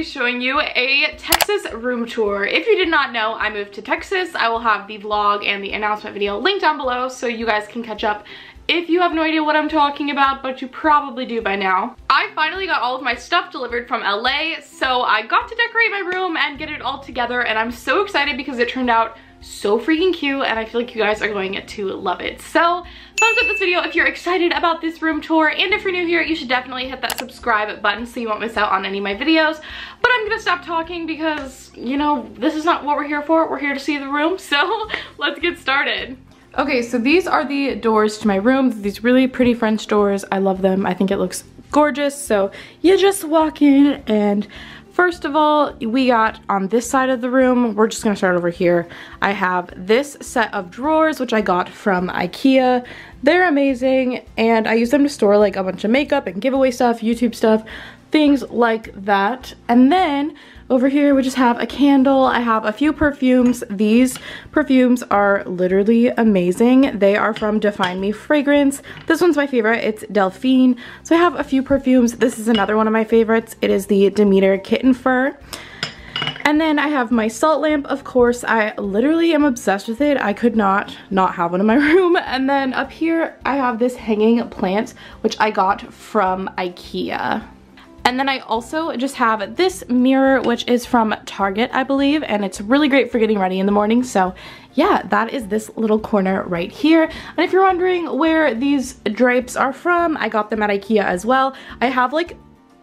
showing you a Texas room tour. If you did not know, I moved to Texas. I will have the vlog and the announcement video linked down below so you guys can catch up if you have no idea what I'm talking about, but you probably do by now. I finally got all of my stuff delivered from LA, so I got to decorate my room and get it all together, and I'm so excited because it turned out so freaking cute, and I feel like you guys are going to love it. So thumbs up this video if you're excited about this room tour, and if you're new here, you should definitely hit that subscribe button so you won't miss out on any of my videos. But I'm gonna stop talking because, you know, this is not what we're here for. We're here to see the room, so let's get started. Okay, so these are the doors to my room. These really pretty French doors. I love them. I think it looks gorgeous. So you just walk in, and first of all, we got on this side of the room, we're just gonna start over here. I have this set of drawers, which I got from IKEA. They're amazing, and I use them to store like a bunch of makeup and giveaway stuff, YouTube stuff, things like that. And then over here we just have a candle. I have a few perfumes. These perfumes are literally amazing. They are from Define Me Fragrance. This one's my favorite. It's Delphine. So I have a few perfumes. This is another one of my favorites. It is the Demeter Kitten Fur. And then I have my salt lamp, of course. I literally am obsessed with it. I could not have one in my room. And then up here I have this hanging plant, which I got from IKEA. And then I also just have this mirror, which is from Target, I believe, and it's really great for getting ready in the morning. So yeah, that is this little corner right here. And if you're wondering where these drapes are from, I got them at IKEA as well. I have like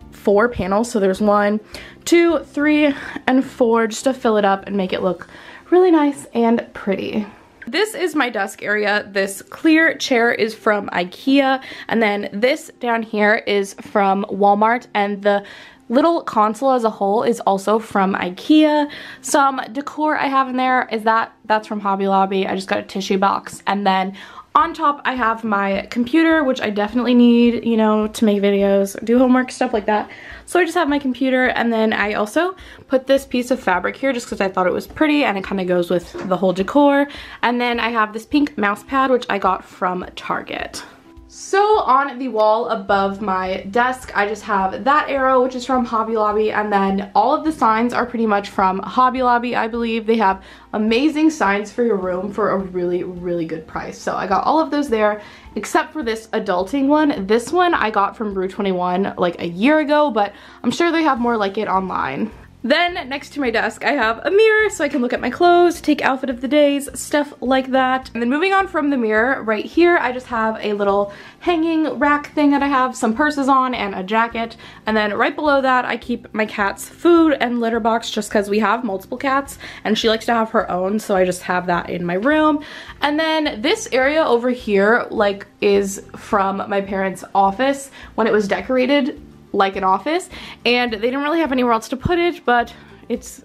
4 panels, so there's 1, 2, 3, and 4, just to fill it up and make it look really nice and pretty. This is my desk area. This clear chair is from IKEA, and then this down here is from Walmart, and the little console as a whole is also from IKEA. Some decor I have in there is that's from Hobby Lobby. I just got a tissue box, and then on top I have my computer, which I definitely need, you know, to make videos, do homework, stuff like that. So I just have my computer, and then I also put this piece of fabric here just because I thought it was pretty and it kind of goes with the whole decor. And then I have this pink mouse pad, which I got from Target. So on the wall above my desk, I just have that arrow, which is from Hobby Lobby, and then all of the signs are pretty much from Hobby Lobby, I believe. They have amazing signs for your room for a really, really good price. So I got all of those there, except for this adulting one. This one I got from Brew 21 like a year ago, but I'm sure they have more like it online. Then next to my desk I have a mirror so I can look at my clothes, take outfit of the days, stuff like that. And then moving on from the mirror, right here I just have a little hanging rack thing that I have some purses on and a jacket. And then right below that I keep my cat's food and litter box just because we have multiple cats and she likes to have her own, so I just have that in my room. And then this area over here like is from my parents' office when it was decorated like an office, and they didn't really have anywhere else to put it, but it's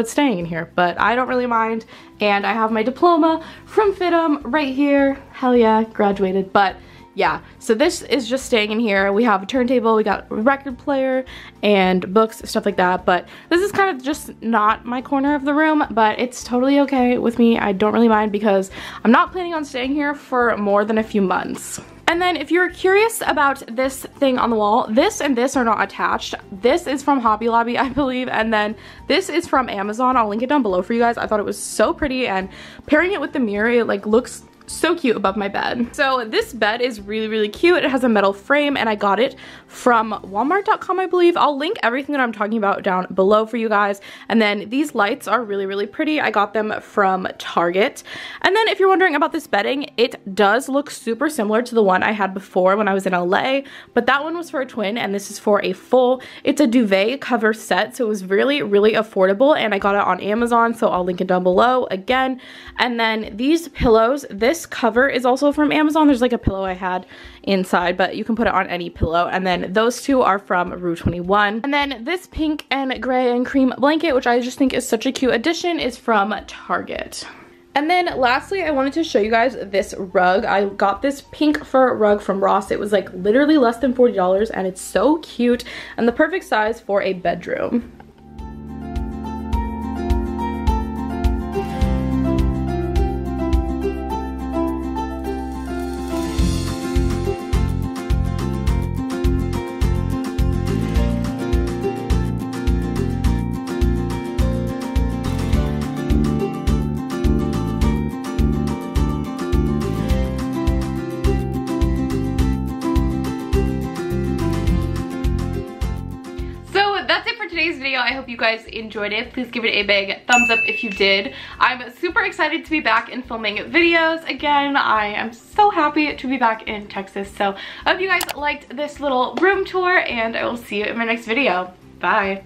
staying in here, but I don't really mind. And I have my diploma from FITM right here. Hell yeah, graduated. But yeah, so this is just staying in here. We have a turntable, we got a record player and books, stuff like that. But this is kind of just not my corner of the room, but it's totally okay with me. I don't really mind because I'm not planning on staying here for more than a few months. And then if you're curious about this thing on the wall, this and this are not attached. This is from Hobby Lobby, I believe, and then this is from Amazon. I'll link it down below for you guys. I thought it was so pretty, and pairing it with the mirror, it like looks so cute above my bed. So this bed is really, really cute. It has a metal frame, and I got it from walmart.com, I believe. I'll link everything that I'm talking about down below for you guys. And then these lights are really, really pretty. I got them from Target. And then if you're wondering about this bedding, it does look super similar to the one I had before when I was in LA, but that one was for a twin and this is for a full. It's a duvet cover set, so it was really, really affordable, and I got it on Amazon, so I'll link it down below again. And then these pillows, this cover is also from Amazon. There's like a pillow I had inside, but you can put it on any pillow. And then those two are from Rue 21. And then this pink and gray and cream blanket, which I just think is such a cute addition, is from Target. And then lastly, I wanted to show you guys this rug. I got this pink fur rug from Ross. It was like literally less than $40, and it's so cute and the perfect size for a bedroom. today's video. I hope you guys enjoyed it. Please give it a big thumbs up if you did. I'm super excited to be back and filming videos again. I am so happy to be back in Texas. So I hope you guys liked this little room tour, and I will see you in my next video. Bye.